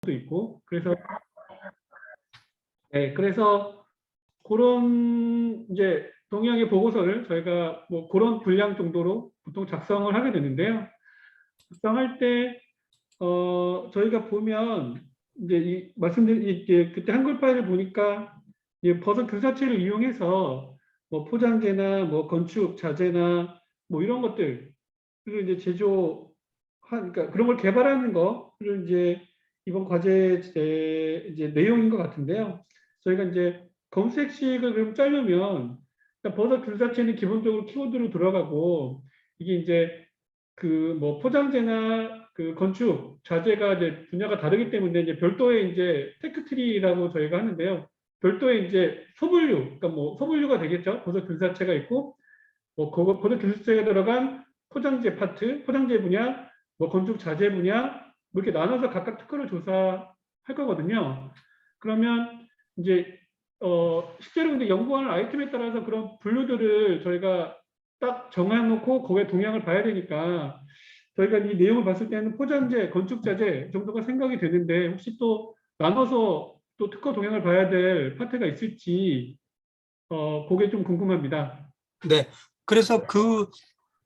있고 그래서 그런 이제 동의학의 보고서를 저희가 뭐 그런 분량 정도로 보통 작성을 하게 되는데요. 작성할 때 저희가 보면 이제 이 말씀드린 이제 그때 한글 파일을 보니까 이 버섯 교사체를 이용해서 뭐 포장재나 뭐 건축 자재나 뭐 이런 것들을 이제 그러니까 그런 걸 개발하는 거를 이제 이번 과제 이제 내용인 것 같은데요. 저희가 이제 검색식을 그럼 짜려면 일단 버섯 귤 자체는 기본적으로 키워드로 들어가고 이게 이제 그 뭐 포장재나 그 건축 자재가 이제 분야가 다르기 때문에 이제 별도의 이제 테크트리라고 저희가 하는데요. 별도의 이제 소분류, 그러니까 뭐 소분류가 되겠죠. 버섯 귤 자체가 있고 뭐 버섯 귤 자체가 들어간 포장재 파트, 포장재 분야, 뭐 건축 자재 분야 뭐 이렇게 나눠서 각각 특허를 조사할 거거든요. 그러면 이제 실제로 근데 연구하는 아이템에 따라서 그런 분류들을 저희가 딱 정해놓고 거기에 동향을 봐야 되니까 저희가 이 내용을 봤을 때는 포장재, 건축자재 정도가 생각이 되는데 혹시 또 나눠서 또 특허 동향을 봐야 될 파트가 있을지 그게 좀 궁금합니다. 네, 그래서 그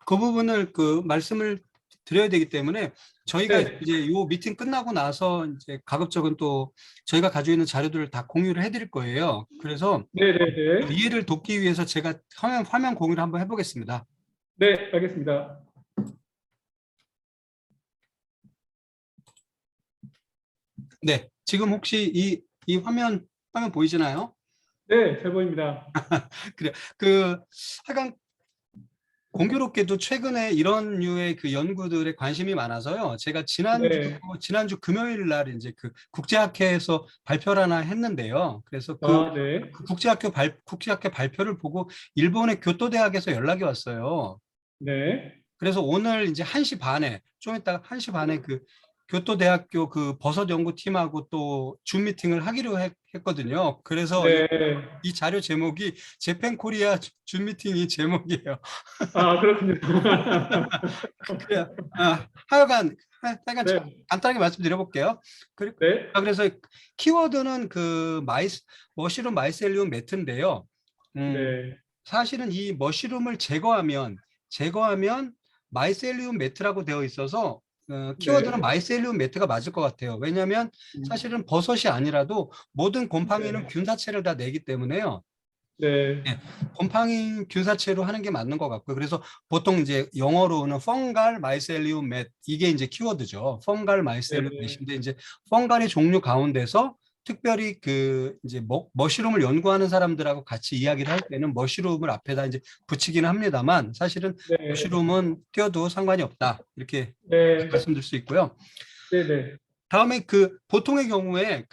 부분을 말씀을 드려야 되기 때문에 저희가 네. 이제 요 미팅 끝나고 나서 이제 가급적은 또 저희가 가지고 있는 자료들을 다 공유를 해드릴 거예요. 그래서 네네네. 이해를 돕기 위해서 제가 화면 공유를 한번 해보겠습니다. 네, 알겠습니다. 네, 지금 혹시 이 화면 보이시나요? 네, 잘 보입니다. 그래, 하여간 공교롭게도 최근에 이런 류의 그 연구들에 관심이 많아서요. 제가 네. 지난주 금요일 날 이제 그 국제학회에서 발표를 하나 했는데요. 그래서 네. 국제학회 발표를 보고 일본의 교토대학에서 연락이 왔어요. 네. 그래서 오늘 이제 1시 반에, 좀 이따가 1시 반에 그 교토대학교 그 버섯 연구팀하고 또 줌 미팅을 하기로 했거든요. 그래서 네. 이 자료 제목이 재팬 코리아 줌 미팅이 제목이에요. 그렇군요. 그래요. 하여간 네. 간단하게 말씀드려볼게요. 네. 그래서 키워드는 머시룸 마이셀리움 매트인데요. 네. 사실은 이 머시룸을 제거하면 마이셀리움 매트라고 되어 있어서 키워드는 네. 마이셀리움 매트가 맞을 것 같아요. 왜냐하면 사실은 버섯이 아니라도 모든 곰팡이는 네. 균사체를 다 내기 때문에요. 네. 네, 곰팡이 균사체로 하는 게 맞는 것 같고요. 그래서 보통 이제 영어로는 펑갈 마이셀리움 맷, 이게 이제 키워드죠. 펑갈 마이셀리움 네. 맷인데 이제 펑갈의 종류 가운데서 특별히 이제 머시룸을 연구하는 사람들하고 같이 이야기를 할 때는 머시룸을 앞에다 이제 붙이기는 합니다만 사실은 네. 머시룸은 띄어도 상관이 없다. 이렇게 네. 말씀드릴 수 있고요. 네. 네. 다음에 보통의 경우에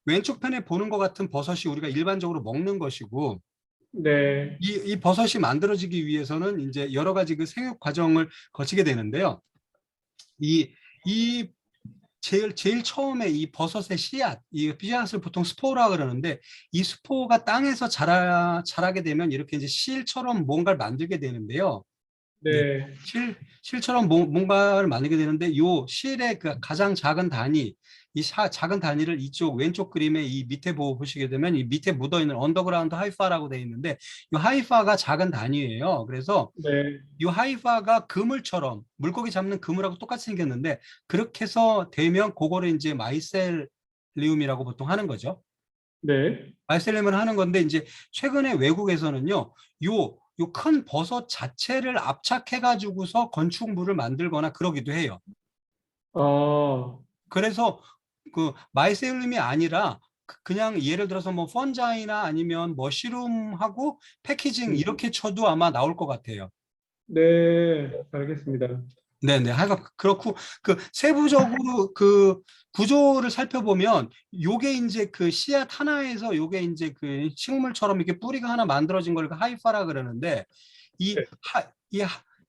왼쪽 편에 보는 것 같은 버섯이 우리가 일반적으로 먹는 것이고, 네. 이 버섯이 만들어지기 위해서는 이제 여러 가지 그 생육 과정을 거치게 되는데요. 이 제일 처음에 이 버섯의 이 씨앗을 보통 스포라 그러는데 이 스포가 땅에서 자라게 되면 이렇게 이제 실처럼 뭔가를 만들게 되는데요. 네, 네. 실처럼 뭔가를 만들게 되는데 요 실의 그 가장 작은 단위, 작은 단위를 이쪽 왼쪽 그림의 이 밑에 보시게 되면 이 밑에 묻어 있는 언더그라운드 하이파라고 되어 있는데 이 하이파가 작은 단위예요. 그래서 네. 이 하이파가 그물처럼 물고기 잡는 그물하고 똑같이 생겼는데 그렇게 해서 되면 그거를 이제 마이셀리움이라고 보통 하는 거죠. 네. 마이셀리움을 하는 건데 이제 최근에 외국에서는요. 요 큰 버섯 자체를 압착해 가지고서 건축물을 만들거나 그러기도 해요. 그래서 마이셀륨이 아니라 그냥 예를 들어서 뭐 펀자이나 아니면 머시룸하고 패키징 이렇게 쳐도 아마 나올 것 같아요. 네. 알겠습니다. 네네. 하여간 그렇고 세부적으로 구조를 살펴보면 요게 이제 씨앗 하나에서 요게 이제 식물처럼 이렇게 뿌리가 하나 만들어진 걸 하이파라 그러는데 이 네.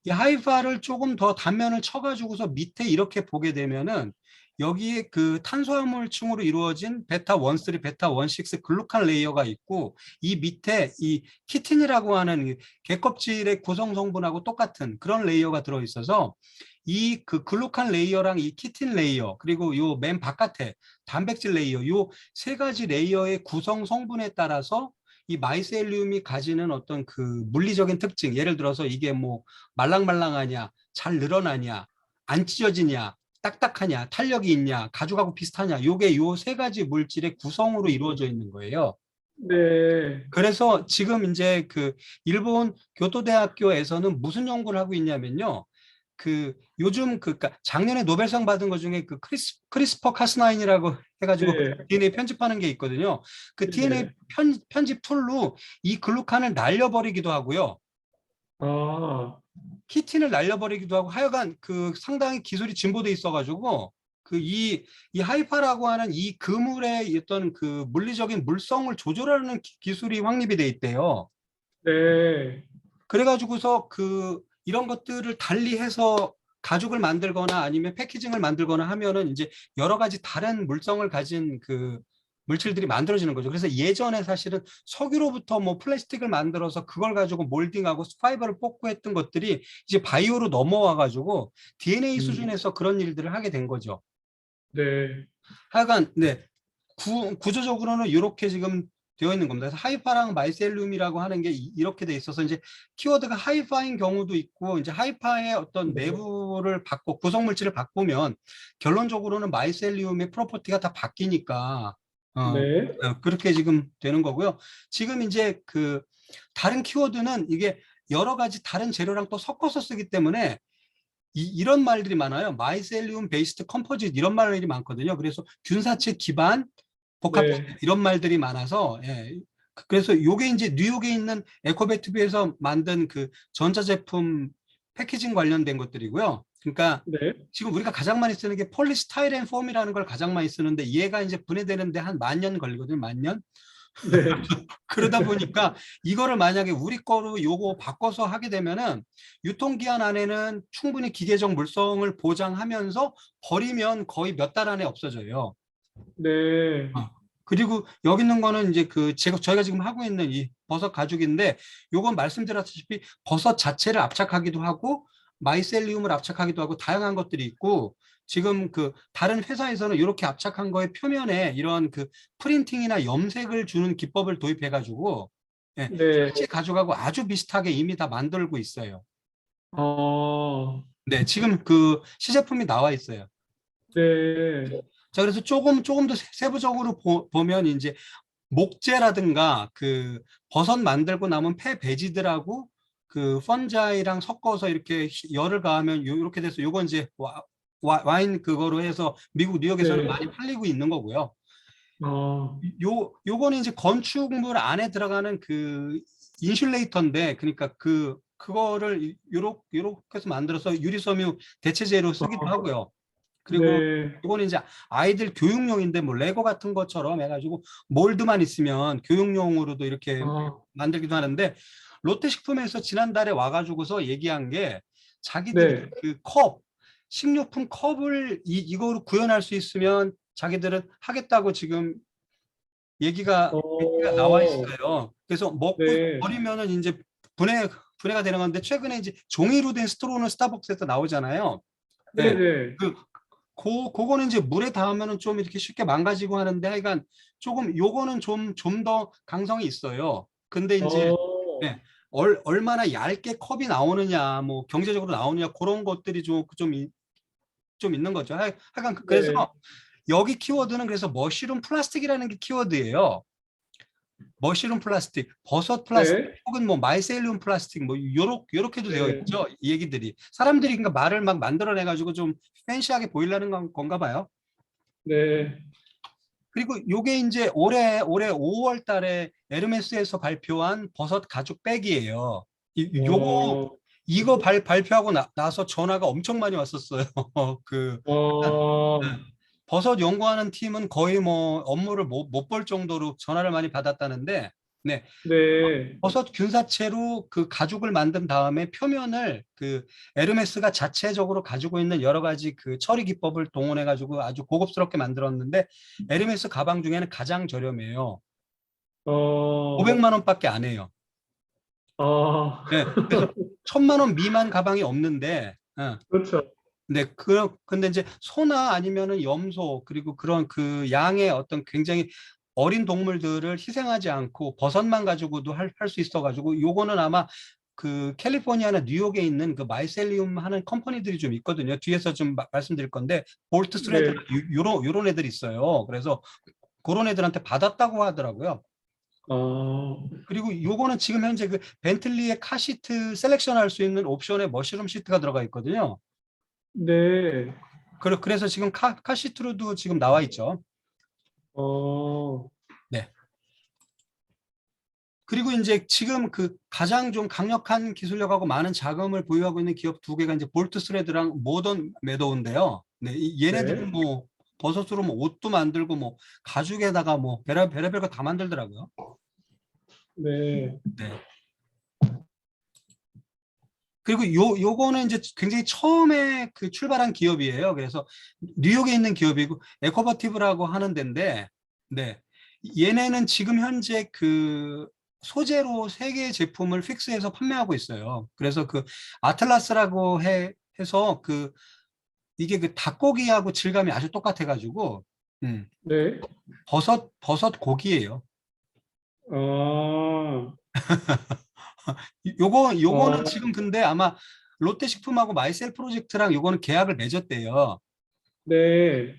이 하이파를 조금 더 단면을 쳐가지고서 밑에 이렇게 보게 되면은 여기에 탄수화물층으로 이루어진 베타 13, 베타 16 글루칸 레이어가 있고 이 밑에 이 키틴이라고 하는 개 껍질의 구성 성분하고 똑같은 그런 레이어가 들어 있어서 이 그 글루칸 레이어랑 이 키틴 레이어 그리고 요 맨 바깥에 단백질 레이어 요 세 가지 레이어의 구성 성분에 따라서 이 마이셀리움이 가지는 어떤 그 물리적인 특징, 예를 들어서 이게 뭐 말랑말랑하냐, 잘 늘어나냐, 안 찢어지냐, 딱딱하냐, 탄력이 있냐, 가죽하고 비슷하냐, 요게 요 세 가지 물질의 구성으로 이루어져 있는 거예요. 네. 그래서 지금 이제 그 일본 교토대학교에서는 무슨 연구를 하고 있냐면요. 그 요즘 그니까 작년에 노벨상 받은 것 중에 그 크리스퍼 카스9이라고 해가지고 네. DNA 편집하는 게 있거든요. 그 DNA 네. 편집 툴로 이 글루칸을 날려버리기도 하고요. 아, 키틴을 날려버리기도 하고 하여간 그 상당히 기술이 진보돼 있어가지고 그 이 하이파라고 하는 이 그물의 어떤 그 물리적인 물성을 조절하는 기술이 확립이 돼 있대요. 네. 그래가지고서 그 이런 것들을 달리해서 가죽을 만들거나 아니면 패키징을 만들거나 하면은 이제 여러 가지 다른 물성을 가진 그 물질들이 만들어지는 거죠. 그래서 예전에 사실은 석유로부터 뭐 플라스틱을 만들어서 그걸 가지고 몰딩하고 파이버를 뽑고 했던 것들이 이제 바이오로 넘어와 가지고 DNA 음, 수준에서 그런 일들을 하게 된 거죠. 네. 하여간 네 구조적으로는 이렇게 지금 되어 있는 겁니다. 그래서 하이파랑 마이셀륨이라고 하는 게 이렇게 돼 있어서 이제 키워드가 하이파인 경우도 있고 이제 하이파의 어떤 네. 내부를 바꿔 구성 물질을 바꾸면 결론적으로는 마이셀륨의 프로퍼티가 다 바뀌니까 네. 그렇게 지금 되는 거고요. 지금 이제 그 다른 키워드는 이게 여러 가지 다른 재료랑 또 섞어서 쓰기 때문에 이런 말들이 많아요. 마이셀리움 베이스드 컴포짓 이런 말들이 많거든요. 그래서 균사체 기반 복합 네. 이런 말들이 많아서 예. 그래서 요게 이제 뉴욕에 있는 에코베트비에서 만든 그 전자제품 패키징 관련된 것들이고요. 그러니까 네. 지금 우리가 가장 많이 쓰는 게 폴리스타이렌 폼이라는 걸 가장 많이 쓰는데 얘가 이제 분해되는데 한 10,000년 걸리거든요. 10,000년. 네. 그러다 보니까 이거를 만약에 우리 거로 요거 바꿔서 하게 되면은 유통기한 안에는 충분히 기계적 물성을 보장하면서 버리면 거의 몇 달 안에 없어져요. 네. 그리고 여기 있는 거는 이제 그 저희가 지금 하고 있는 이 버섯 가죽인데 요건 말씀드렸다시피 버섯 자체를 압착하기도 하고 마이셀리움을 압착하기도 하고 다양한 것들이 있고 지금 그 다른 회사에서는 이렇게 압착한 거의 표면에 이런 그 프린팅이나 염색을 주는 기법을 도입해 가지고 예, 네. 실제 가죽하고 아주 비슷하게 이미 다 만들고 있어요. 어, 네, 지금 그 시제품이 나와 있어요. 네. 자, 그래서 조금 더 세부적으로 보면 이제 목재라든가 그 버섯 만들고 남은 폐 배지들하고 그 펀자이랑 섞어서 이렇게 열을 가하면 요렇게 돼서 요건 이제 와인 그거로 해서 미국 뉴욕에서는 네. 많이 팔리고 있는 거고요. 어, 요거는 이제 건축물 안에 들어가는 그 인슐레이터인데 그러니까 그거를 요렇게 해서 만들어서 유리섬유 대체재로 쓰기도 어, 하고요. 그리고 네. 이거는 이제 아이들 교육용인데 뭐 레고 같은 것처럼 해가지고 몰드만 있으면 교육용으로도 이렇게 어, 만들기도 하는데 롯데식품에서 지난달에 와가지고서 얘기한 게 자기들이 네. 그 컵, 식료품 컵을 이거로 구현할 수 있으면 자기들은 하겠다고 지금 얘기가 나와 어, 있어요. 그래서 먹고 네. 버리면은 이제 분해가 되는 건데 최근에 이제 종이로 된 스트로는 스타벅스에서 나오잖아요. 예. 네네. 그 그거는 이제 물에 닿으면은 좀 이렇게 쉽게 망가지고 하는데 하여간 조금 요거는 좀 더 강성이 있어요. 근데 이제 어, 예, 얼마나 얇게 컵이 나오느냐, 뭐 경제적으로 나오느냐 그런 것들이 좀 있는 거죠. 하여간 그래서 네. 여기 키워드는 그래서 머쉬룸 플라스틱이라는 게 키워드예요. 머쉬룸 플라스틱, 버섯 플라스틱, 네. 혹은 뭐 마이셀리움 플라스틱, 뭐 요렇게도 되어 네. 있죠. 이 얘기들이 사람들이 그러니까 말을 막 만들어내 가지고 좀 팬시하게 보이려는 건가 봐요. 네. 그리고 요게 이제 올해 5월 달에 에르메스에서 발표한 버섯 가죽 백이에요. 어, 이거 발표하고 나서 전화가 엄청 많이 왔었어요. 그 네. 어, 버섯 연구하는 팀은 거의 뭐 업무를 못 볼 정도로 전화를 많이 받았다는데, 네. 네. 버섯 균사체로 그 가죽을 만든 다음에 표면을 그 에르메스가 자체적으로 가지고 있는 여러 가지 그 처리 기법을 동원해 가지고 아주 고급스럽게 만들었는데 에르메스 가방 중에는 가장 저렴해요. 어, 500만 원밖에 안 해요. 어, 네. 그래서 1,000만 원 미만 가방이 없는데 그렇죠. 네, 근데 이제 소나 아니면은 염소, 그리고 그런 그 양의 어떤 굉장히 어린 동물들을 희생하지 않고 버섯만 가지고도 할 수 있어가지고 요거는 아마 그 캘리포니아나 뉴욕에 있는 그 마이셀리움 하는 컴퍼니들이 좀 있거든요. 뒤에서 좀 말씀드릴 건데 볼트 스레드 네. 요런 애들이 있어요. 그래서 그런 애들한테 받았다고 하더라고요. 어, 그리고 요거는 지금 현재 그 벤틀리의 카시트 셀렉션 할 수 있는 옵션에 머쉬룸 시트가 들어가 있거든요. 네. 그래서 지금 카시트로도 지금 나와 있죠. 어, 네. 그리고 이제 지금 그 가장 좀 강력한 기술력하고 많은 자금을 보유하고 있는 기업 두 개가 이제 볼트 스레드랑 모던 매도우인데요. 네, 얘네들은 네. 뭐 버섯으로 뭐 옷도 만들고 뭐 가죽에다가 뭐 별의별 거 다 만들더라고요. 네. 네. 그리고 요거는 이제 굉장히 처음에 그 출발한 기업이에요. 그래서 뉴욕에 있는 기업이고 에코버티브라고 하는 데인데, 네. 얘네는 지금 현재 그 소재로 세 개의 제품을 픽스해서 판매하고 있어요. 그래서 그 아틀라스라고 해서 그 이게 그 닭고기하고 질감이 아주 똑같아가지고, 음, 네. 버섯 고기예요. 아, 요거는 어, 지금 근데 아마 롯데식품하고 마이셀 프로젝트랑 요거는 계약을 맺었대요. 네.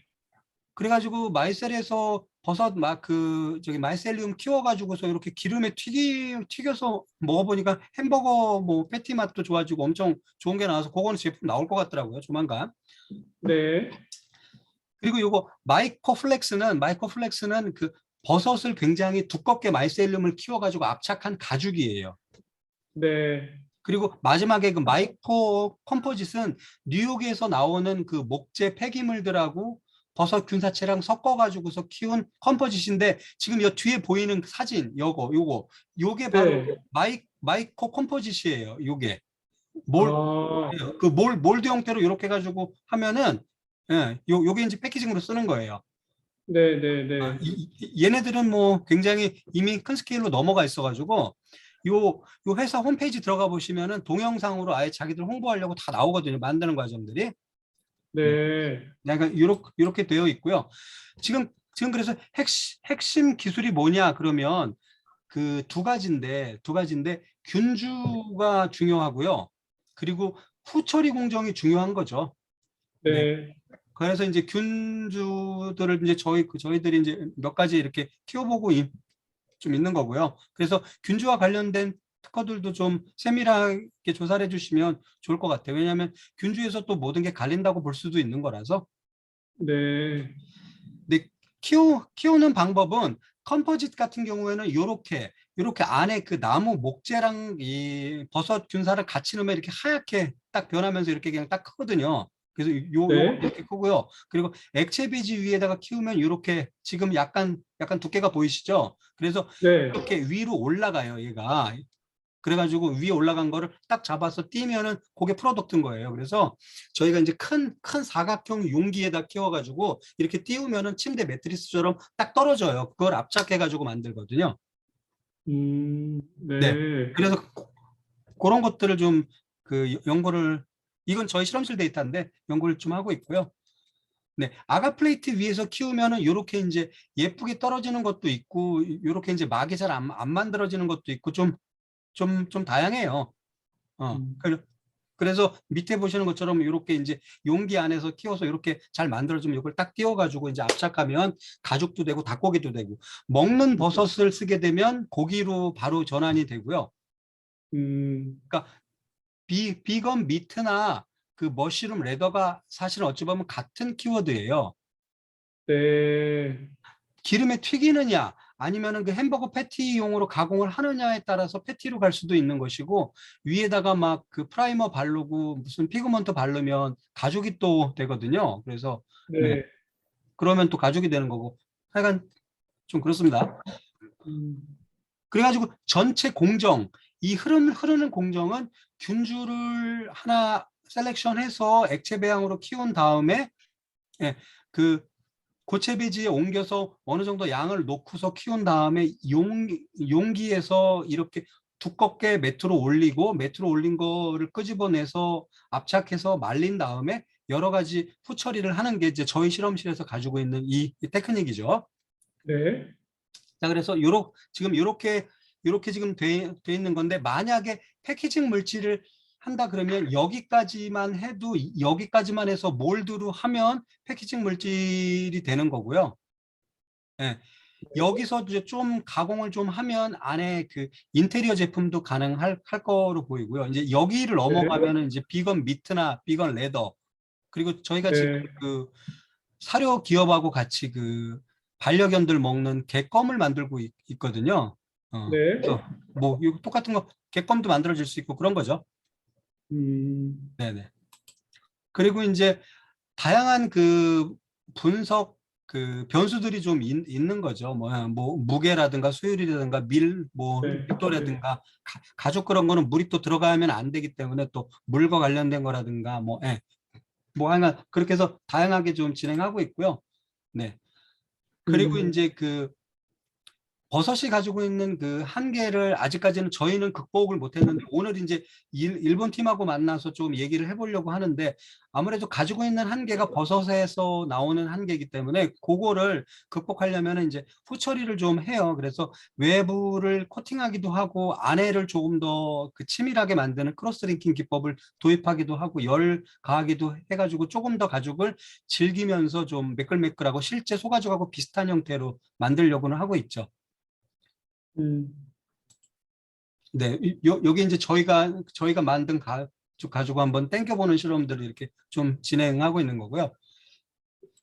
그래가지고 마이셀에서 버섯 막 그 저기 마이셀리움 키워가지고서 이렇게 기름에 튀겨서 먹어보니까 햄버거 뭐 패티 맛도 좋아지고 엄청 좋은 게 나와서 그거는 제품 나올 것 같더라고요, 조만간. 네. 그리고 요거 마이코플렉스는 그 버섯을 굉장히 두껍게 마이셀리움을 키워가지고 압착한 가죽이에요. 네. 그리고 마지막에 그 마이코 컴포짓은 뉴욕에서 나오는 그 목재 폐기물들하고 버섯 균사체랑 섞어가지고서 키운 컴포짓인데 지금 이 뒤에 보이는 사진 요게 바로 네. 마이코 컴포짓이에요. 요게 아, 몰드 형태로 이렇게 해가지고 하면은 요게 이제 패키징으로 쓰는 거예요. 네, 네, 네. 얘네들은 뭐 굉장히 이미 큰 스케일로 넘어가 있어가지고 요 회사 홈페이지 들어가 보시면은 동영상으로 아예 자기들 홍보하려고 다 나오거든요. 만드는 과정들이. 네. 네. 약간 이렇게 되어 있고요. 지금 그래서 핵심 기술이 뭐냐 그러면 그 두 가지인데 균주가 중요하고요. 그리고 후처리 공정이 중요한 거죠. 네. 네. 그래서 이제 균주들을 이제 저희들이 이제 몇 가지 이렇게 키워보고 좀 있는 거고요. 그래서 균주와 관련된 특허들도 좀 세밀하게 조사를 해주시면 좋을 것 같아요. 왜냐하면 균주에서 또 모든 게 갈린다고 볼 수도 있는 거라서. 네. 근데 키우는 방법은 컴포짓 같은 경우에는 요렇게 안에 그 나무 목재랑 이 버섯 균사를 같이 넣으면 이렇게 하얗게 딱 변하면서 이렇게 그냥 딱 크거든요. 그래서 요거 네. 이렇게 크고요. 그리고 액체 비지 위에다가 키우면 이렇게 지금 약간 두께가 보이시죠? 그래서 네. 이렇게 위로 올라가요, 얘가. 그래가지고 위에 올라간 거를 딱 잡아서 띄면은 그게 프로덕트인 거예요. 그래서 저희가 이제 큰 사각형 용기에다 키워가지고 이렇게 띄우면은 침대 매트리스처럼 딱 떨어져요. 그걸 압착해가지고 만들거든요. 네. 네. 그래서 그런 것들을 좀 그 연구를 이건 저희 실험실 데이터인데 연구를 좀 하고 있고요. 네, 아가 플레이트 위에서 키우면은 이렇게 이제 예쁘게 떨어지는 것도 있고, 이렇게 이제 막이 잘 안 만들어지는 것도 있고, 좀 다양해요. 음, 그래서 밑에 보시는 것처럼 이렇게 이제 용기 안에서 키워서 이렇게 잘 만들어주면 이걸 딱 띄워가지고 이제 압착하면 가죽도 되고 닭고기도 되고 먹는 버섯을 쓰게 되면 고기로 바로 전환이 되고요. 그러니까 비건 미트나 그 머쉬룸 레더가 사실은 어찌 보면 같은 키워드예요. 네. 기름에 튀기느냐 아니면은 그 햄버거 패티용으로 가공을 하느냐에 따라서 패티로 갈 수도 있는 것이고 위에다가 막 그 프라이머 바르고 무슨 피그먼트 바르면 가죽이 또 되거든요. 그래서 네. 네. 그러면 또 가죽이 되는 거고 하여간 좀 그렇습니다. 음, 그래가지고 전체 공정 이 흐르는 공정은 균주를 하나 셀렉션해서 액체 배양으로 키운 다음에 예, 그 고체 배지에 옮겨서 어느 정도 양을 놓고서 키운 다음에 용기에서 이렇게 두껍게 매트로 올리고 매트로 올린 거를 끄집어내서 압착해서 말린 다음에 여러 가지 후처리를 하는 게 이제 저희 실험실에서 가지고 있는 이 테크닉이죠. 네. 자, 그래서 요렇게 지금 돼 있는 건데, 만약에 패키징 물질을 한다 그러면 여기까지만 해도, 여기까지만 해서 몰드로 하면 패키징 물질이 되는 거고요. 예. 여기서 이제 좀 가공을 좀 하면 안에 그 인테리어 제품도 할 거로 보이고요. 이제 여기를 네. 넘어가면은 이제 비건 미트나 비건 레더, 그리고 저희가 지금 네. 그 사료 기업하고 같이 그 반려견들 먹는 객검을 만들고 있거든요. 네. 그래서 뭐 이거 똑같은 거 객검도 만들어질 수 있고 그런 거죠. 음, 네네. 그리고 이제 다양한 그 분석 그 변수들이 좀 있는 거죠. 뭐 무게라든가 수율이라든가 뭐 네. 네. 밀도라든가 가죽 그런 거는 물이 또 들어가면 안 되기 때문에 또 물과 관련된 거라든가 뭐 하여간 그렇게 해서 다양하게 좀 진행하고 있고요. 네. 그리고 음, 이제 그 버섯이 가지고 있는 그 한계를 아직까지는 저희는 극복을 못했는데, 오늘 이제 일본 팀하고 만나서 좀 얘기를 해보려고 하는데, 아무래도 가지고 있는 한계가 버섯에서 나오는 한계이기 때문에 그거를 극복하려면 이제 후처리를 좀 해요. 그래서 외부를 코팅하기도 하고 안에를 조금 더 그 치밀하게 만드는 크로스링킹 기법을 도입하기도 하고 열 가하기도 해가지고 조금 더 가죽을 질기면서 좀 매끌매끌하고 실제 소가죽하고 비슷한 형태로 만들려고는 하고 있죠. 음, 네, 여기 이제 저희가 만든 가죽 가지고 한번 땡겨보는 실험들을 이렇게 좀 진행하고 있는 거고요.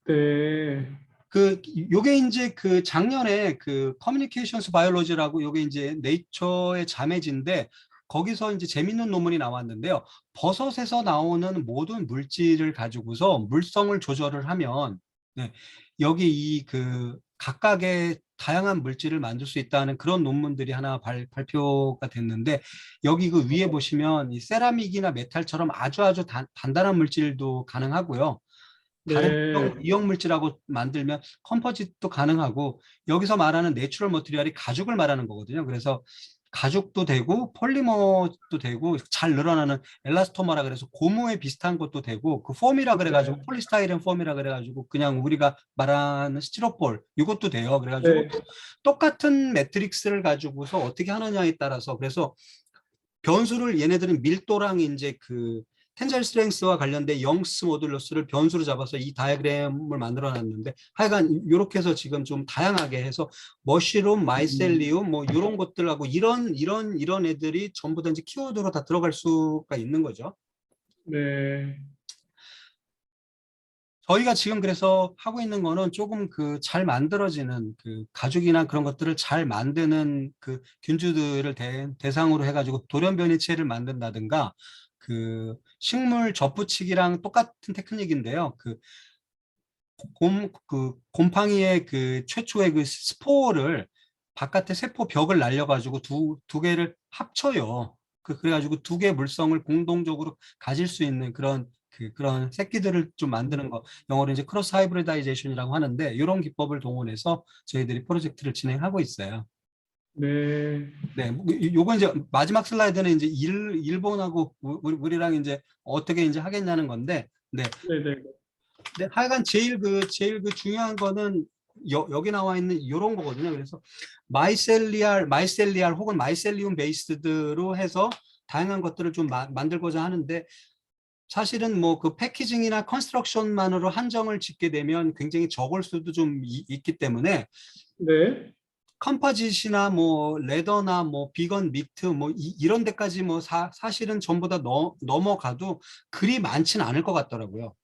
네. 그 요게 이제 그 작년에 그 커뮤니케이션스 바이올로지라고, 요게 이제 네이처의 자매지인데, 거기서 이제 재밌는 논문이 나왔는데요. 버섯에서 나오는 모든 물질을 가지고서 물성을 조절을 하면, 네, 여기 이 그 각각의 다양한 물질을 만들 수 있다는 그런 논문들이 하나 발표가 됐는데, 여기 그 위에 보시면 이 세라믹이나 메탈처럼 아주 단단한 물질도 가능하고요. 다른 네. 이용 물질하고 만들면 컴포짓도 가능하고, 여기서 말하는 내추럴 머티리얼이 가죽을 말하는 거거든요. 그래서 가죽도 되고 폴리머도 되고 잘 늘어나는 엘라스토마라 그래서 고무에 비슷한 것도 되고, 그 폼이라 그래가지고 네. 폴리스타이렌 폼이라 그래가지고 그냥 우리가 말하는 스티로폴 이것도 돼요. 그래가지고 네. 똑같은 매트릭스를 가지고서 어떻게 하느냐에 따라서, 그래서 변수를 얘네들은 밀도랑 이제 그 텐자일 스트렝스와 관련된 영스 모듈러스를 변수로 잡아서 이 다이어그램을 만들어 놨는데, 하여간 이렇게 해서 지금 좀 다양하게 해서 머쉬룸, 음, 마이셀리움 뭐 이런 것들하고 이런 애들이 전부 다 이제 키워드로 다 들어갈 수가 있는 거죠. 네. 저희가 지금 그래서 하고 있는 거는 조금 그 잘 만들어지는 그 가죽이나 그런 것들을 잘 만드는 그 균주들을 대상으로 해가지고 돌연변이체를 만든다든가, 그 식물 접붙이기랑 똑같은 테크닉인데요. 그 곰팡이의 그 최초의 그 스포를 바깥에 세포 벽을 날려가지고 두 개를 합쳐요. 그래가지고 두 개의 물성을 공동적으로 가질 수 있는 그런 새끼들을 좀 만드는 거, 영어로 이제 크로스 하이브리다이제이션이라고 하는데, 이런 기법을 동원해서 저희들이 프로젝트를 진행하고 있어요. 네. 네, 요거 이제 마지막 슬라이드는 이제 일본하고 우리랑 이제 어떻게 이제 하겠냐는 건데, 네, 네. 네. 네, 하여간 제일 그 중요한 거는 여기 나와 있는 이런 거거든요. 그래서 마이셀리알 혹은 마이셀리움 베이스드로 해서 다양한 것들을 좀 만들고자 하는데, 사실은 뭐 그 패키징이나 컨스트럭션만으로 한정을 짓게 되면 굉장히 적을 수도 좀 있기 때문에, 네. 컴포짓이나 뭐 레더나 뭐 비건 미트 뭐 이런 데까지 뭐 사실은 전부 다 넘어가도 그리 많지는 않을 것 같더라고요.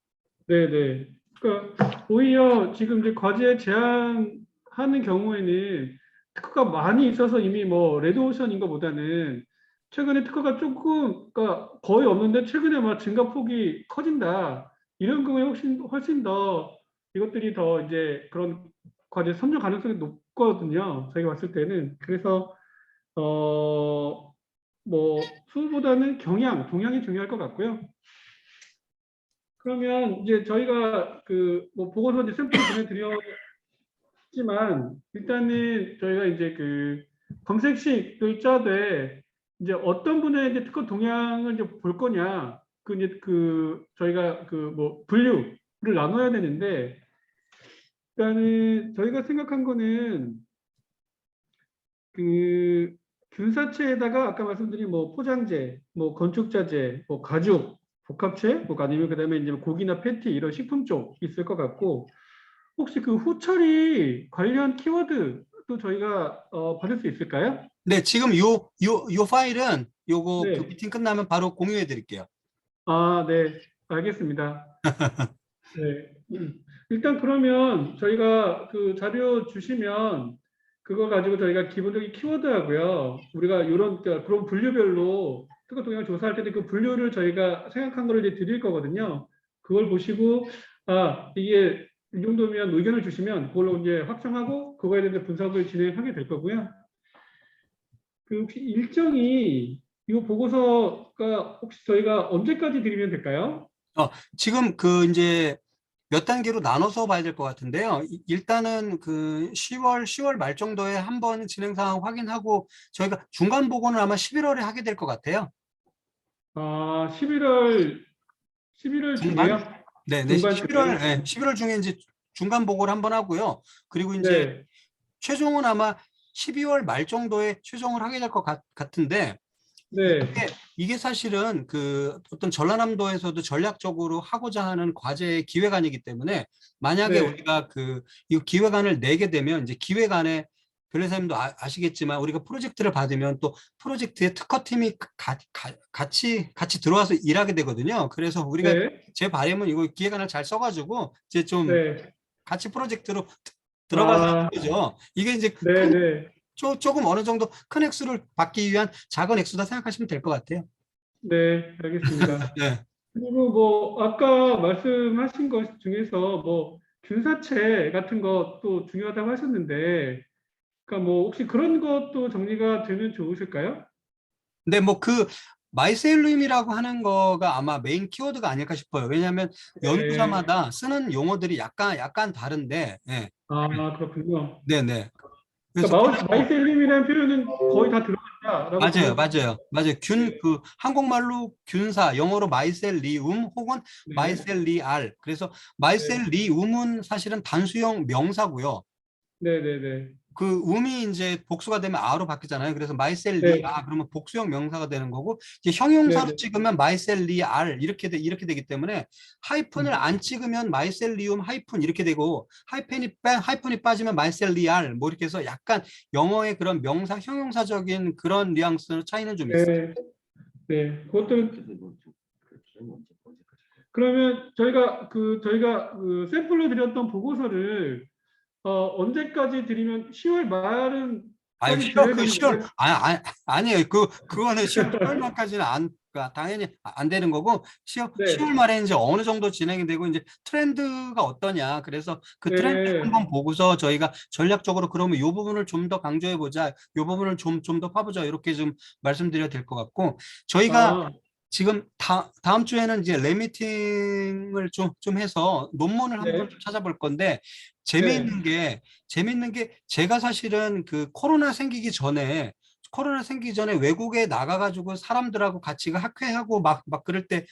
네. 네. 그러니까 오히려 지금 이제 과제 제안하는 경우에는 특허가 많이 있어서 이미 뭐 레드오션인 것보다는 최근에 특허가 조금, 그러니까 거의 없는데 최근에 막 증가폭이 커진다. 이런 경우에 훨씬 더 이것들이 더 이제 그런 과제 선정 가능성이 높거든요. 저희가 봤을 때는. 그래서 뭐 수보다는 동향이 중요할 것 같고요. 그러면 이제 저희가 그 뭐 보고서 이제 샘플을 보내드렸지만, 일단은 저희가 이제 그 검색식을 짜되 이제 어떤 분야의 이제 특허 동향을 이제 볼 거냐, 이제 저희가 뭐 분류를 나눠야 되는데, 일단은 저희가 생각한 거는 그 균사체에다가 아까 말씀드린 뭐 포장재, 뭐 건축자재, 뭐 가죽, 복합체, 뭐 아니면 그다음에 이제 고기나 패티 이런 식품 쪽 있을 것 같고, 혹시 그 후처리 관련 키워드도 저희가 받을 수 있을까요? 네, 지금 요 파일은 요거 그 네. 미팅 끝나면 바로 공유해 드릴게요. 아, 네. 알겠습니다. 네. 일단 그러면 저희가 그 자료 주시면 그거 가지고 저희가 기본적인 키워드하고요. 우리가 이런 그런 분류별로 특허 동향 조사할 때도 그 분류를 저희가 생각한 거를 이제 드릴 거거든요. 그걸 보시고 아, 이게 이 정도면 의견을 주시면 그걸로 이제 확정하고 그거에 대해서 분석을 진행하게 될 거고요. 그 혹시 일정이 이 보고서가 혹시 저희가 언제까지 드리면 될까요? 지금 그 이제 몇 단계로 나눠서 봐야 될 것 같은데요. 일단은 그 10월 말 정도에 한번 진행 상황 확인하고 저희가 중간 보고는 아마 11월에 하게 될 것 같아요. 아, 11월 중반? 중에요? 네, 네, 중반쯤에요? 11월 중에 이제 중간 보고를 한번 하고요. 그리고 이제 네, 최종은 아마 12월 말 정도에 최종을 하게 될 것 같은데 네, 이게 사실은 그 어떤 전라남도에서도 전략적으로 하고자 하는 과제의 기획안이기 때문에 만약에 네, 우리가 이 기획안을 내게 되면 이제 기획안에 변호사님도 아시겠지만 우리가 프로젝트를 받으면 또 프로젝트에 특허팀이 같이 들어와서 일하게 되거든요. 그래서 우리가 네, 제 바람은 이거 기획안을 잘 써가지고 이제 좀 네. 같이 프로젝트로 들어가서 하는 아, 거죠. 이게 이제 네, 네, 조금 어느 정도 큰 액수를 받기 위한 작은 액수다 생각하시면 될 것 같아요. 네, 알겠습니다. 네. 그리고 뭐, 아까 말씀하신 것 중에서 뭐, 균사체 같은 것도 중요하다고 하셨는데, 그러니까 뭐, 혹시 그런 것도 정리가 되면 좋으실까요? 근데 뭐 그 마이셀름이라고 하는 거가 아마 메인 키워드가 아닐까 싶어요. 왜냐하면 네. 연구자마다 쓰는 용어들이 약간 다른데, 예. 아, 그렇군요. 네네. 그래서 그러니까 그냥 뭐 마이셀림이라는 표현은 거의 다 들어간다라고 보면, 맞아요. 네, 한국말로 균사, 영어로 마이셀리움 혹은 네, 마이셀리알. 그래서 네, 마이셀리움은 사실은 단수형 명사고요. 네, 네, 네, 그 음이 이제 복수가 되면 아로 바뀌잖아요. 그래서 마이셀리아 네, 그러면 복수형 명사가 되는 거고 이제 네, 형용사로 네. 찍으면 마이셀리알 이렇게 되기 때문에 하이픈을 안 찍으면 마이셀리움 하이픈 이렇게 되고 하이픈이 빠지면 마이셀리알 뭐 이렇게 해서 약간 영어의 그런 명사 형용사적인 그런 뉘앙스 차이는 좀 있어요. 네, 네. 그것도 그러면 저희가 그 샘플로 드렸던 보고서를 언제까지 드리면 10월 아유, 말은까지 드려야 되는 10월, 건가요? 아니에요. 그거는 10월 말까지는 당연히 안 되는 거고, 10월 네, 말에 이제 어느 정도 진행이 되고, 이제 트렌드가 어떠냐. 그래서 그 트렌드 네. 한번 보고서 저희가 전략적으로 그러면 이 부분을 좀 더 강조해 보자. 이 부분을 좀 더 파보자. 이렇게 좀 말씀드려야 될 것 같고, 저희가 아, 지금 다음 주에는 이제 레미팅을 좀 해서 논문을 한번 네, 좀 찾아볼 건데 네, 재미있는 게 제가 사실은 그 코로나 생기기 전에 외국에 나가가지고 사람들하고 같이 그 학회하고 막 그럴 때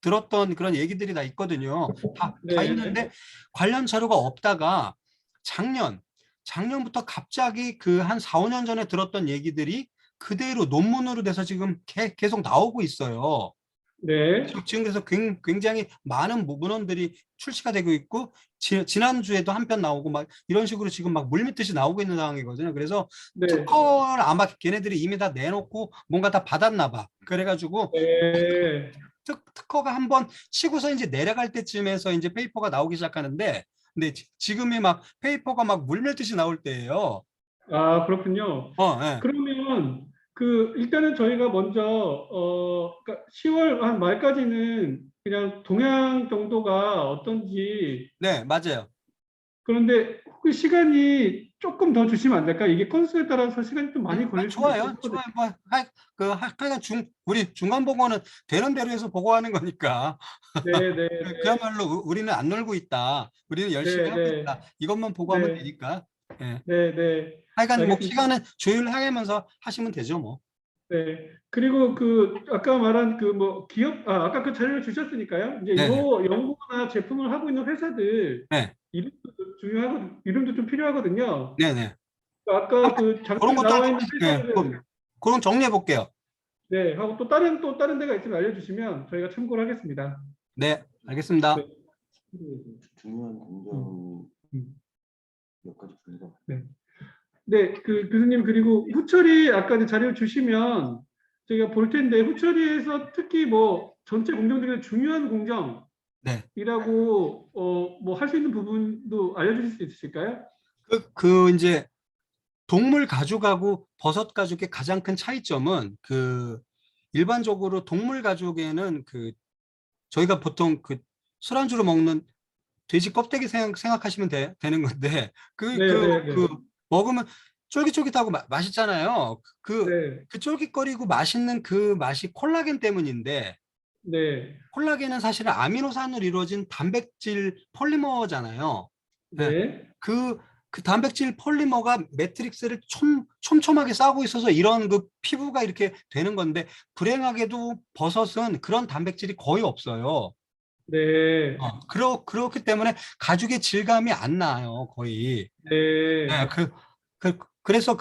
들었던 그런 얘기들이 다 있거든요. 다 네, 있는데 관련 자료가 없다가 작년 작년부터 갑자기 그 한 4, 5년 전에 들었던 얘기들이 그대로 논문으로 돼서 지금 계속 나오고 있어요. 네, 지금 그래서 굉장히 많은 문헌들이 출시가 되고 있고 지난주에도 한 편 나오고 막 이런 식으로 지금 막 물밀듯이 나오고 있는 상황이거든요. 그래서 네, 특허를 아마 걔네들이 이미 다 내놓고 뭔가 다 받았나 봐. 그래가지고 네. 특허가 한번 치고서 이제 내려갈 때쯤에서 이제 페이퍼가 나오기 시작하는데 근데 지금이 막 페이퍼가 막 물밀듯이 나올 때예요. 아, 그렇군요. 예. 그러면 일단은 저희가 먼저 그러니까 10월 한 말까지는 그냥 동향 정도가 어떤지 네, 맞아요. 그런데 혹시 시간이 조금 더 주시면 안 될까? 이게 건수에 따라서 시간이 좀 많이 걸릴 수도 있고 하거든요. 좋아요. 뭐, 하여간 우리 중간 보고는 되는 대로 해서 보고하는 거니까. 네, 네, 그야말로 우리는 안 놀고 있다. 우리는 열심히 네, 하고 네, 있다. 이것만 보고하면 네, 되니까. 예. 네, 네, 하여간 뭐 알겠습니다. 시간은 조율하면서 하시면 되죠, 뭐. 네. 그리고 그 아까 말한 그 뭐 기업 아까 그 자료를 주셨으니까요. 이제 네네. 요 연구나 제품을 하고 있는 회사들 네. 이름도 중요하고 이름도 좀 필요하거든요. 네네. 아까 그 그런 장면에 것도 나와 한번, 있는 네. 회사들은 그런 정리해 볼게요. 네 하고 또 다른 데가 있으면 알려주시면 저희가 참고를 하겠습니다. 네, 네. 알겠습니다. 중요한 음, 공정 음. 몇 가지 분류가 네. 네, 그 교수님 그리고 후처리 아까 이제 자료를 주시면 저희가 볼 텐데 후처리에서 특히 뭐 전체 공정 중에 중요한 공정이라고 네. 뭐 할 수 있는 부분도 알려주실 수 있으실까요? 이제 동물 가죽하고 버섯 가죽의 가장 큰 차이점은 일반적으로 동물 가죽에는 저희가 보통 술안주로 먹는 돼지 껍데기 생각하시면 되는 건데 네, 네, 네, 먹으면 쫄깃쫄깃하고 맛있잖아요. 네, 그 쫄깃거리고 맛있는 그 맛이 콜라겐 때문인데 네, 콜라겐은 사실은 아미노산으로 이루어진 단백질 폴리머잖아요. 예. 네, 그 단백질 폴리머가 매트릭스를 촘촘하게 싸고 있어서 이런 피부가 이렇게 되는 건데 불행하게도 버섯은 그런 단백질이 거의 없어요. 네, 그렇기 때문에 가죽의 질감이 안 나요, 거의. 네, 네, 그래서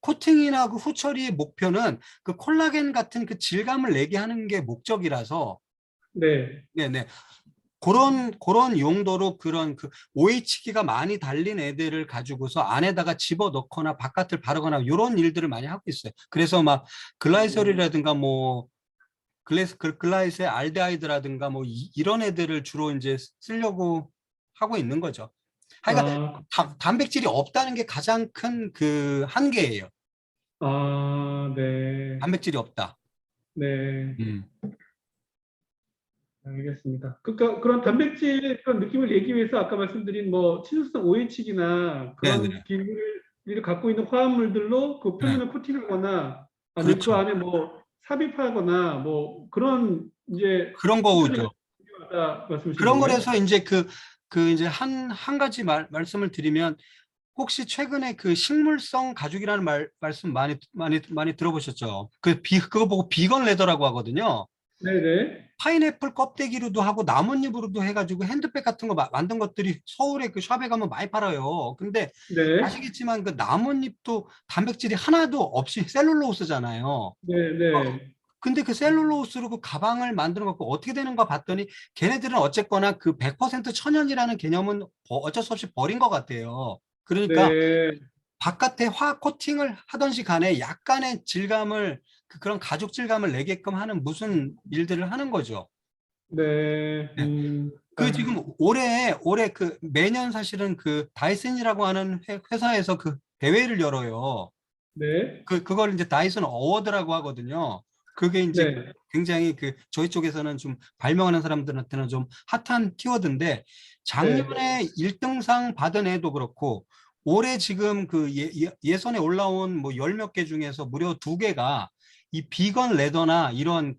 코팅이나 후처리의 목표는 그 콜라겐 같은 그 질감을 내게 하는 게 목적이라서, 네, 네네. 그런 용도로 그런 OH기가 많이 달린 애들을 가지고서 안에다가 집어 넣거나 바깥을 바르거나 이런 일들을 많이 하고 있어요. 그래서 막 글라이설이라든가 뭐 글라이셀 알데하이드라든가 뭐 이런 애들을 주로 이제 쓰려고 하고 있는 거죠. 하여간 아, 단백질이 없다는 게 가장 큰 한계예요. 네, 단백질이 없다. 네. 음. 알겠습니다. 그러니까 그런 단백질 그런 느낌을 내기 위해서 아까 말씀드린 뭐 친수성 OH기나 그런 네네. 기술을 갖고 있는 화합물들로 그 네. 표면을 코팅하거나 아니면 그 그렇죠. 안에 뭐 삽입하거나 뭐 그런 이제 그런 후처리가 거죠. 필요하다 말씀이신 그런 건가요? 거라서 이제 이제 한 가지 말씀을 드리면 혹시 최근에 식물성 가죽이라는 말씀 많이 들어보셨죠? 그거 보고 비건 레더라고 하거든요. 네네. 파인애플 껍데기로도 하고 나뭇잎으로도 해가지고 핸드백 같은 거 만든 것들이 서울에 그 샵에 가면 많이 팔아요. 근데 네. 아시겠지만 그 나뭇잎도 단백질이 하나도 없이 셀룰로스잖아요. 네네. 근데 그 셀룰로스로 그 가방을 만들어 갖고 어떻게 되는가 봤더니 걔네들은 어쨌거나 그 100% 천연이라는 개념은 어쩔 수 없이 버린 것 같아요. 그러니까 네. 바깥에 화학 코팅을 하던지 간에 약간의 질감을 그런 가죽 질감을 내게끔 하는 무슨 일들을 하는 거죠. 네. 네. 지금 올해 매년 사실은 다이슨이라고 하는 회사에서 대회를 열어요. 네. 그걸 이제 다이슨 어워드라고 하거든요. 그게 이제 네. 굉장히 저희 쪽에서는 좀 발명하는 사람들한테는 좀 핫한 키워드인데 네. 작년에 1등상 받은 애도 그렇고 올해 지금 예선에 올라온 뭐 열 몇 개 중에서 무려 2개가 이 비건 레더나 이런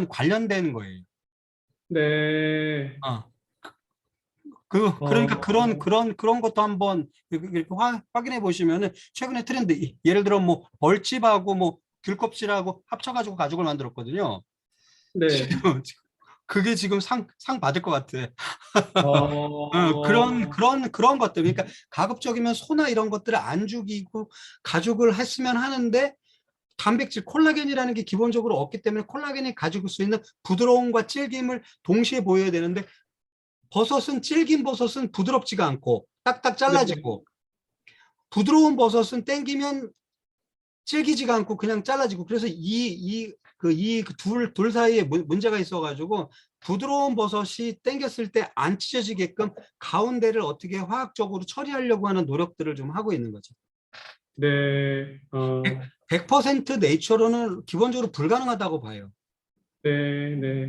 관련된 거예요. 네. 어. 어, 그러니까 그런 것도 한번 이렇게 확인해 보시면은 최근에 트렌드, 예를 들어 뭐 벌집하고 뭐 귤껍질하고 합쳐가지고 가죽을 만들었거든요. 네. 지금 그게 지금 상 받을 것 같아. 어, 그런 것들. 그러니까 가급적이면 소나 이런 것들을 안 죽이고 가죽을 했으면 하는데 단백질 콜라겐이라는 게 기본적으로 없기 때문에 콜라겐이 가지고 수 있는 부드러움과 질김을 동시에 보여야 되는데 질긴 버섯은 부드럽지가 않고 딱딱 네. 잘라지고 부드러운 버섯은 땡기면 질기지가 않고 그냥 잘라지고 그래서 둘 사이에 문제가 있어가지고 부드러운 버섯이 땡겼을 때 안 찢어지게끔 가운데를 어떻게 화학적으로 처리하려고 하는 노력들을 좀 하고 있는 거죠. 네. 100% 네이처로는 기본적으로 불가능하다고 봐요. 네. 네.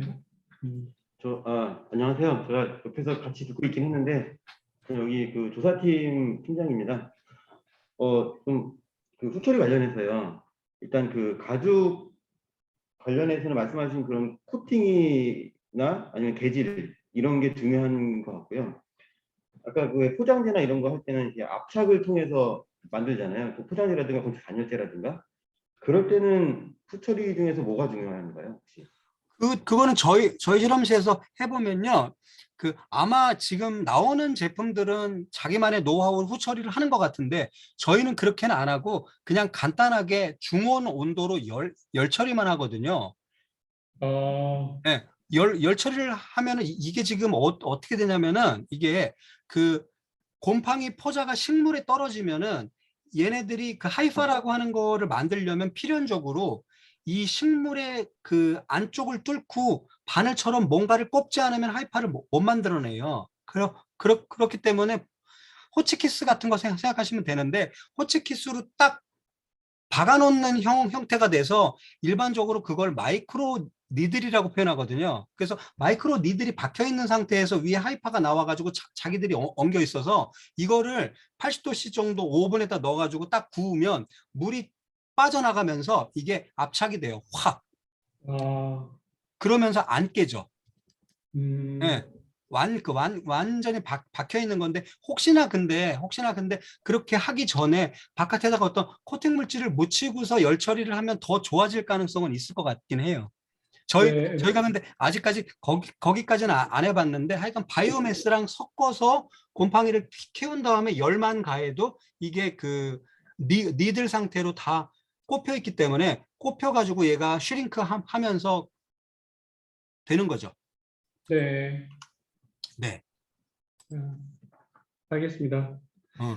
안녕하세요. 제가 옆에서 같이 듣고 있긴 했는데 저는 여기 그 조사팀 팀장입니다. 좀 후처리 관련해서요. 일단 가죽 관련해서는 말씀하신 그런 코팅이나 아니면 재질 이런 게 중요한 것 같고요. 아까 포장재나 이런 거 할 때는 이제 압착을 통해서 만들잖아요. 포장재라든가 건축 단열재라든가 그럴 때는 후처리 중에서 뭐가 중요한가요, 혹시? 그거는 저희 실험실에서 해보면요. 아마 지금 나오는 제품들은 자기만의 노하우로 후처리를 하는 것 같은데 저희는 그렇게는 안 하고 그냥 간단하게 중온 온도로 열 처리만 하거든요. 어, 네, 열 처리를 하면은 이게 지금 어떻게 되냐면은 이게 그 곰팡이 포자가 식물에 떨어지면은 얘네들이 그 하이파라고 하는 거를 만들려면 필연적으로 이 식물의 그 안쪽을 뚫고 바늘처럼 뭔가를 꼽지 않으면 하이파를 못 만들어내요. 그렇기 때문에 호치키스 같은 거 생각하시면 되는데 호치키스로 딱 박아놓는 형태가 돼서 일반적으로 그걸 마이크로 니들이라고 표현하거든요. 그래서 마이크로 니들이 박혀 있는 상태에서 위에 하이파가 나와가지고 자기들이 엉겨 있어서 이거를 80도씨 정도 오븐에다 넣어가지고 딱 구우면 물이 빠져나가면서 이게 압착이 돼요. 확. 아, 그러면서 안 깨져. 음, 예. 완전히 박혀 있는 건데 혹시나 근데 그렇게 하기 전에 바깥에다가 어떤 코팅 물질을 묻히고서 열 처리를 하면 더 좋아질 가능성은 있을 것 같긴 해요. 네, 네. 저희가 근데 아직까지 거기까지는 안 해봤는데 하여간 바이오매스랑 섞어서 곰팡이를 키운 다음에 열만 가해도 이게 그 니들 상태로 다 꼽혀 있기 때문에 꼽혀가지고 얘가 슈링크 하면서 되는 거죠. 네. 네. 알겠습니다. 어,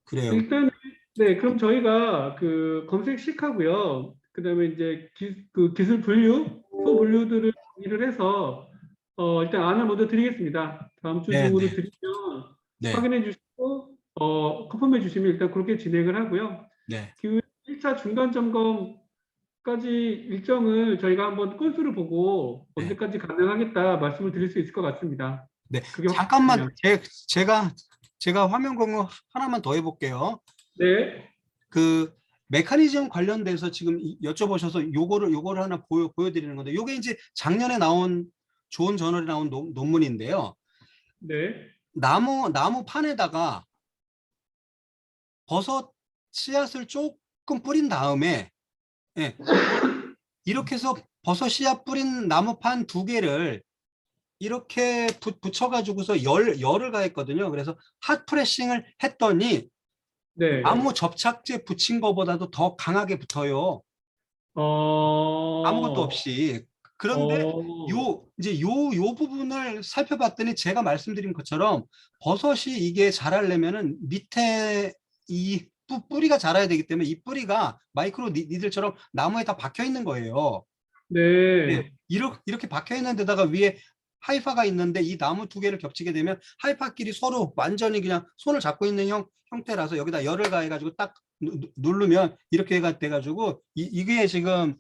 그래요. 일단, 네, 그럼 저희가 그 검색식 하고요. 그다음에 이제 그 기술 분류, 소분류들을 정리를 해서 일단 안을 먼저 드리겠습니다. 다음 주 네, 중으로 네, 드리면 네, 확인해 주시고 컨펌해 주시면 일단 그렇게 진행을 하고요. 네, 그 1차 중간 점검까지 일정을 저희가 한번 건수를 보고 네, 언제까지 가능하겠다 말씀을 드릴 수 있을 것 같습니다. 네. 그게 잠깐만, 확정되면. 제가 화면 공유 하나만 더 해볼게요. 네, 그 메커니즘 관련돼서 지금 여쭤보셔서 요거를 하나 보여드리는 건데, 요게 이제 작년에 나온 좋은 저널에 나온 논문인데요. 네, 나무 판에다가 버섯 씨앗을 조금 뿌린 다음에, 예, 이렇게 해서 버섯 씨앗 뿌린 나무판 2개를 이렇게 붙여가지고서 열을 가했거든요. 그래서 핫 프레싱을 했더니 네. 나무 접착제 붙인 것보다도 더 강하게 붙어요. 아무것도 어, 없이. 그런데 어, 요 부분을 살펴봤더니 제가 말씀드린 것처럼 버섯이 이게 자라려면은 밑에 이 뿌리가 자라야 되기 때문에 이 뿌리가 마이크로 니들처럼 나무에 다 박혀 있는 거예요. 네. 네. 이렇게 박혀 있는 데다가 위에 하이파가 있는데 이 나무 2개를 겹치게 되면 하이파끼리 서로 완전히 그냥 손을 잡고 있는 형태라서 여기다 열을 가해가지고 딱 누르면 이렇게 돼가지고 이게 지금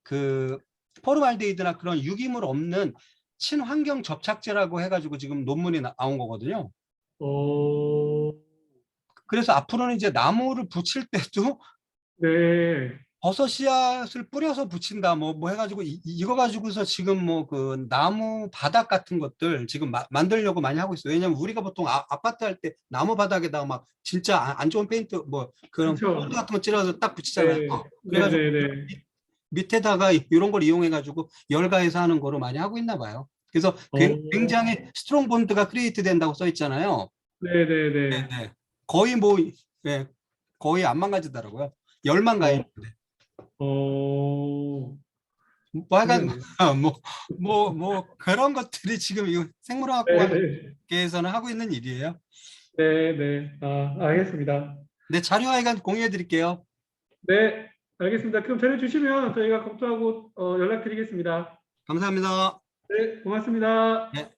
그 포르말데히드나 그런 유기물 없는 친환경 접착제라고 해가지고 지금 논문이 나온 거거든요. 어, 그래서 앞으로는 이제 나무를 붙일 때도 네. 버섯 씨앗을 뿌려서 붙인다 뭐 해가지고 이거 가지고서 지금 뭐 그 나무 바닥 같은 것들 지금 만들려고 많이 하고 있어요. 왜냐면 우리가 보통 아파트 할 때 나무 바닥에다가 막 진짜 안 좋은 페인트 뭐 그런 본드 그렇죠. 같은 거 찔러서 딱 붙이잖아요. 네. 네, 그래가지고 네, 네. 밑에다가 이런 걸 이용해가지고 열가해서 하는 거로 많이 하고 있나 봐요. 그래서 어, 굉장히 스트롱 본드가 크리에이트 된다고 써 있잖아요. 네, 네, 네. 네. 거의 뭐 예, 거의 안 망가지더라고요. 열만 어, 가했는데. 어, 뭐 하여간 신기하네요. 뭐 그런 것들이 지금 이 네, 네. 생물화학계에서는 하고 있는 일이에요. 네, 네. 아, 알겠습니다. 네, 자료 하여간 공유해 드릴게요. 네, 알겠습니다. 그럼 전해 주시면 저희가 검토하고 연락드리겠습니다. 감사합니다. 네, 고맙습니다. 네.